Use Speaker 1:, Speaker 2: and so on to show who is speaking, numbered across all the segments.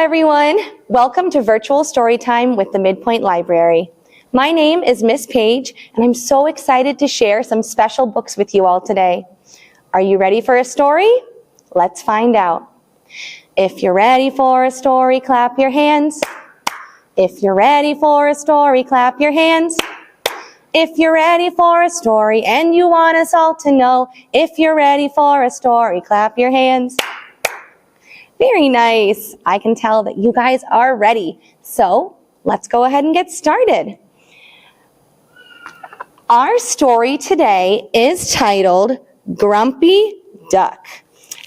Speaker 1: everyone. Welcome to Virtual Storytime with the MidPointe Library. My name is Miss Page, and I'm so excited to share some special books with you all today. Are you ready for a story? Let's find out. If you're ready for a story, clap your hands. If you're ready for a story, clap your hands. If you're ready for a story and you want us all to know, if you're ready for a story, clap your hands. Very nice. I can tell that you guys are ready. So let's go ahead and get started. Our story today is titled Grumpy Duck.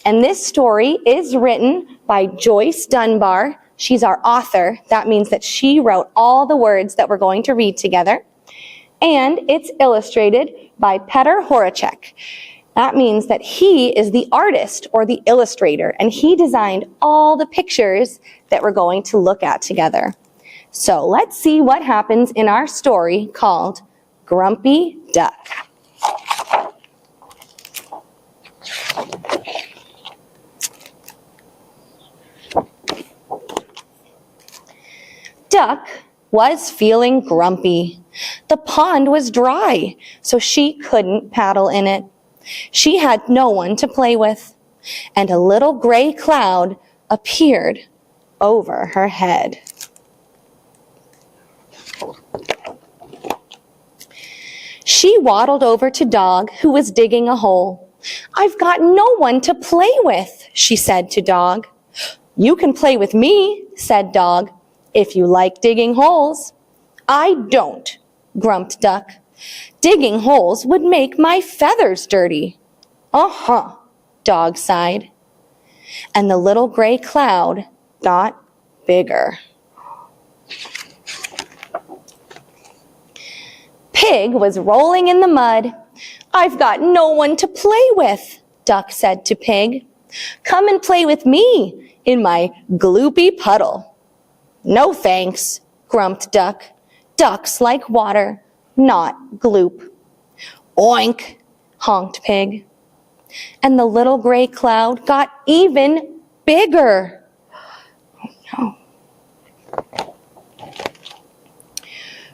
Speaker 1: And this story is written by Joyce Dunbar. She's our author. That means that she wrote all the words that we're going to read together. And it's illustrated by Petr Horacek. That means that he is the artist or the illustrator, and he designed all the pictures that we're going to look at together. So let's see what happens in our story called Grumpy Duck. Duck was feeling grumpy. The pond was dry, so she couldn't paddle in it. She had no one to play with, and a little gray cloud appeared over her head. She waddled over to Dog, who was digging a hole. "I've got no one to play with," she said to Dog. "You can play with me," said Dog, "if you like digging holes." "I don't," grumped Duck. "Digging holes would make my feathers dirty." "Uh-huh," Dog sighed. And the little gray cloud got bigger. Pig was rolling in the mud. "I've got no one to play with," Duck said to Pig. "Come and play with me in my gloopy puddle." "No thanks," grumped Duck. "Ducks like water, not gloop." "Oink," honked Pig. And the little gray cloud got even bigger. Oh no.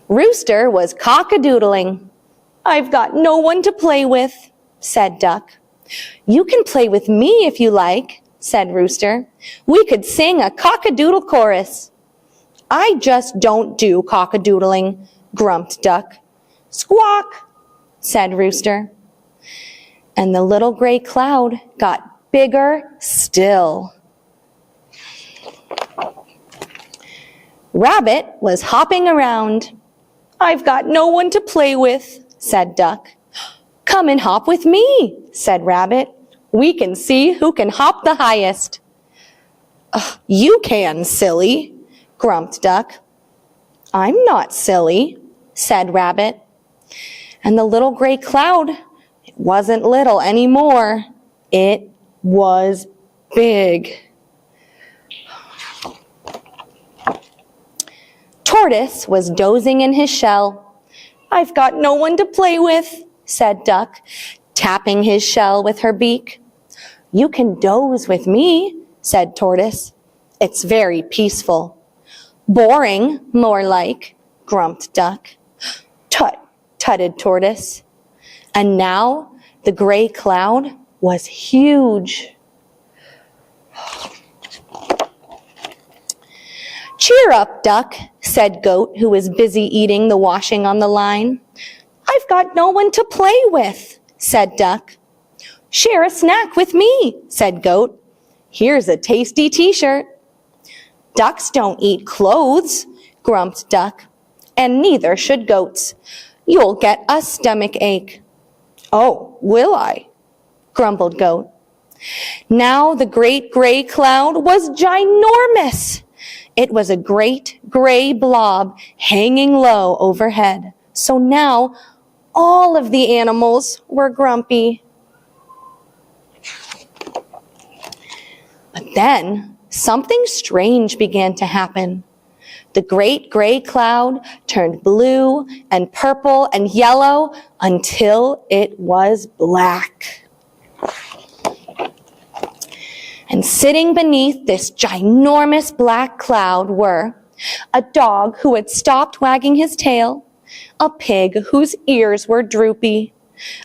Speaker 1: Rooster was cock-a-doodling. "I've got no one to play with," said Duck. "You can play with me if you like," said Rooster. "We could sing a cock-a-doodle chorus." "I just don't do cock-a-doodling," grumped Duck. "Squawk," said Rooster. And the little gray cloud got bigger still. Rabbit was hopping around. "I've got no one to play with," said Duck. "Come and hop with me," said Rabbit. "We can see who can hop the highest." "You can, silly," grumped Duck. "I'm not silly," said Rabbit. And the little gray cloud, it wasn't little anymore. It was big. Tortoise was dozing in his shell. "I've got no one to play with," said Duck, tapping his shell with her beak. "You can doze with me," said Tortoise. "It's very peaceful." "Boring, more like," grumped Duck. "Tut," tutted Tortoise. And now the gray cloud was huge. "Cheer up, Duck," said Goat, who was busy eating the washing on the line. "I've got no one to play with," said Duck. "Share a snack with me," said Goat. "Here's a tasty t-shirt." "Ducks don't eat clothes," grumped Duck. "And neither should goats. You'll get a stomach ache." "Oh, will I?" grumbled Goat. Now the great gray cloud was ginormous. It was a great gray blob hanging low overhead. So now all of the animals were grumpy. But then something strange began to happen. The great gray cloud turned blue and purple and yellow until it was black. And sitting beneath this ginormous black cloud were a dog who had stopped wagging his tail, a pig whose ears were droopy,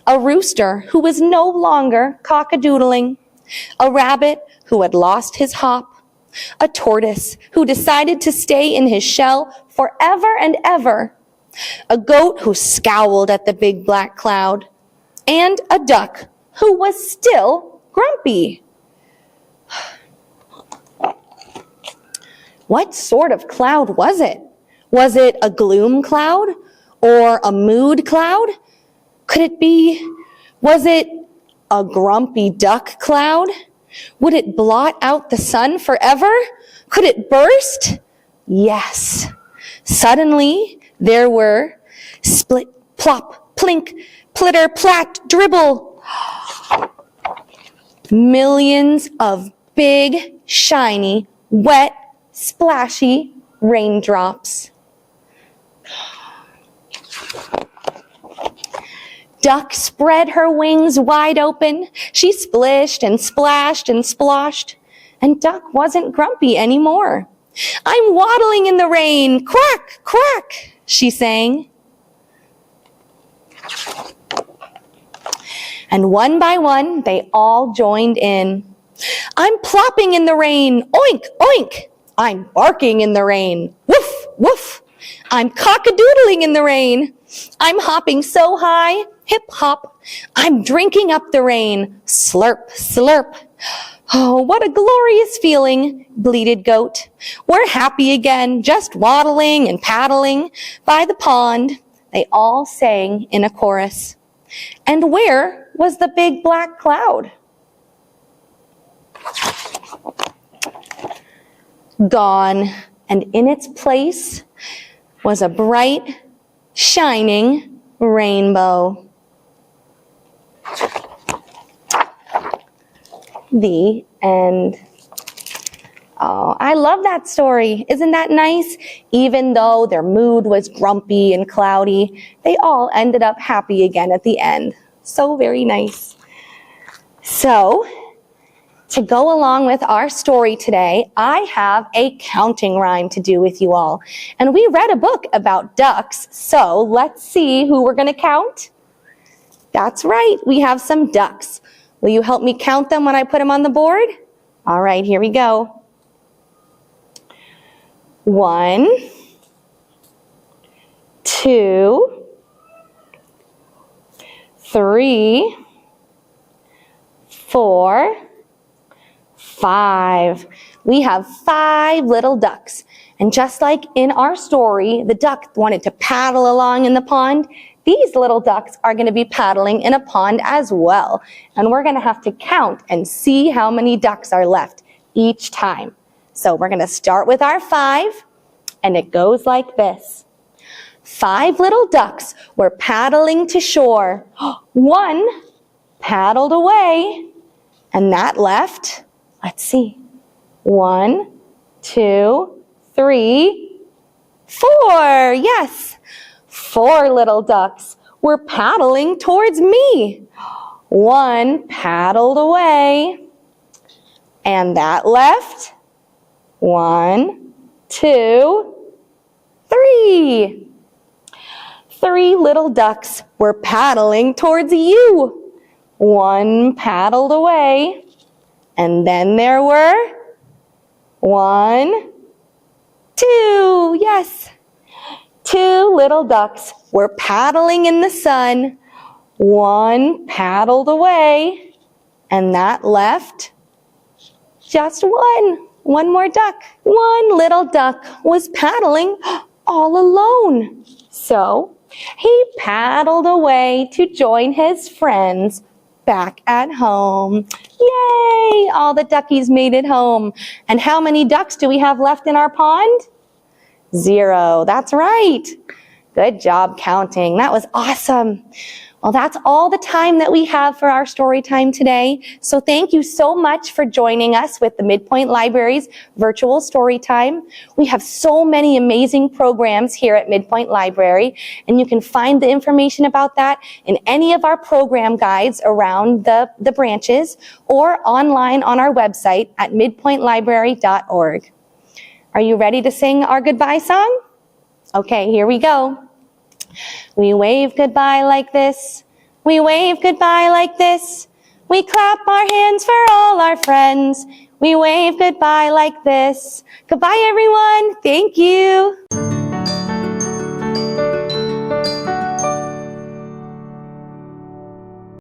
Speaker 1: a rooster who was no longer cock-a-doodling, a rabbit who had lost his hop, a tortoise who decided to stay in his shell forever and ever, a goat who scowled at the big black cloud, and a duck who was still grumpy. What sort of cloud was it? Was it a gloom cloud or a mood cloud? Was it a grumpy duck cloud? Would it blot out the sun forever? Could it burst? Yes. Suddenly, there were split, plop, plink, plitter, plat, dribble. Millions of big, shiny, wet, splashy raindrops. Duck spread her wings wide open. She splished and splashed and sploshed. And Duck wasn't grumpy anymore. "I'm waddling in the rain. Quack, quack," she sang. And one by one, they all joined in. "I'm plopping in the rain. Oink, oink. I'm barking in the rain. Woof, woof. I'm cock-a-doodling in the rain. I'm hopping so high. Hip hop. I'm drinking up the rain. Slurp, slurp. Oh, what a glorious feeling," bleated Goat. "We're happy again, just waddling and paddling by the pond," they all sang in a chorus. And where was the big black cloud? Gone, and in its place was a bright, shining rainbow. The end. Oh, I love that story. Isn't that nice? Even though their mood was grumpy and cloudy, they all ended up happy again at the end. So very nice. So, to go along with our story today, I have a counting rhyme to do with you all. And we read a book about ducks, so let's see who we're going to count. That's right, we have some ducks. Will you help me count them when I put them on the board? All right, here we go. 1, 2, 3, 4, 5. We have 5 little ducks. And just like in our story, the duck wanted to paddle along in the pond. These little ducks are going to be paddling in a pond as well. And we're going to have to count and see how many ducks are left each time. So we're going to start with our 5, and it goes like this. 5 little ducks were paddling to shore. 1 paddled away, and that left, let's see, 1, 2, 3, 4. Yes. 4 little ducks were paddling towards me. 1 paddled away, and that left 1, 2, 3. 3 little ducks were paddling towards you. 1 paddled away, and then there were 1, 2. Yes. 2 little ducks were paddling in the sun. 1 paddled away, and that left just 1. 1 more duck. 1 little duck was paddling all alone. So he paddled away to join his friends back at home. Yay! All the duckies made it home. And how many ducks do we have left in our pond? 0. That's right. Good job counting. That was awesome. Well, that's all the time that we have for our story time today. So thank you so much for joining us with the MidPointe Library's virtual story time. We have so many amazing programs here at MidPointe Library, and you can find the information about that in any of our program guides around the branches or online on our website at midpointelibrary.org. Are you ready to sing our goodbye song? Okay, here we go. We wave goodbye like this. We wave goodbye like this. We clap our hands for all our friends. We wave goodbye like this. Goodbye, everyone. Thank you.